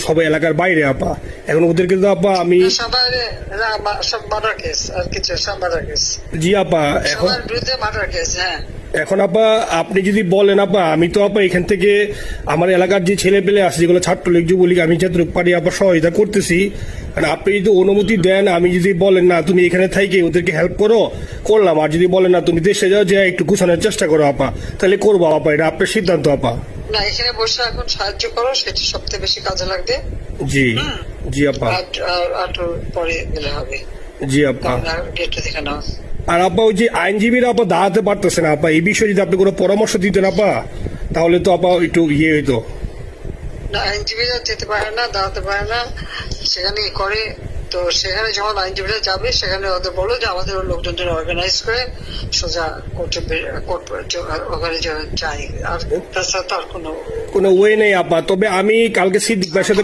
সবাই এলাকার বাইরে আপা। এখন ওদেরকে তো আপা আমি সবার সব মার্ডার কেস আর কিছু সব মার্ডার কেস। জি আপা এখন সবার বিরুদ্ধে মার্ডার কেস। হ্যাঁ এখন আপা আপনি যদি বলেন আপা, আমি তো আপা এখান থেকে আমার এলাকার যে ছেলে পেলে আছে যেগুলো ছাত্রলীগ যুবলীগ, আমি যতটুকু পারি আপা সহায়তা করতেছি। কারণ আপনি যদি অনুমতি দেন, আমি যদি বলেন না তুমি এখানে থাইকে ওদেরকে হেল্প করো, করলাম। আর যদি বলেন না তুমি দেশে যাও, যে একটু গুছানোর চেষ্টা করো আপা, তাহলে করবো আপা। এটা আপনার সিদ্ধান্ত আপা। না, এখানে বসে এখন সাহায্য করো, সেটা সবচেয়ে বেশি কাজে লাগবে। জি জি আপা। আর পরে গেলে হবে। জি আপা। গেটটা দেখে নাও। আর আপা ওই যে আইনজীবীরা আপা দাঁড়াতে পারতেছে না আপা, এই বিষয়ে যদি আপনি কোনো পরামর্শ দিতেন আপা, তাহলে তো আপা একটু ইয়ে হইতো। না, আইনজীবীরা যেতে পারে না, দাঁড়াতে পারে না, সেখানে করে। তো সেখানে যখন আইনজীবীরা যাবে, সেখানে ওদের বলো যে আমাদের লোকজনদের অর্গানাইজ করে সোজা কোর্টে ওখানে যাই। আর তাছাড়া তার কোনো কোনো ওয়ে নেই আপা। তবে আমি কালকে সিদ্দিক ভাইয়ের সাথে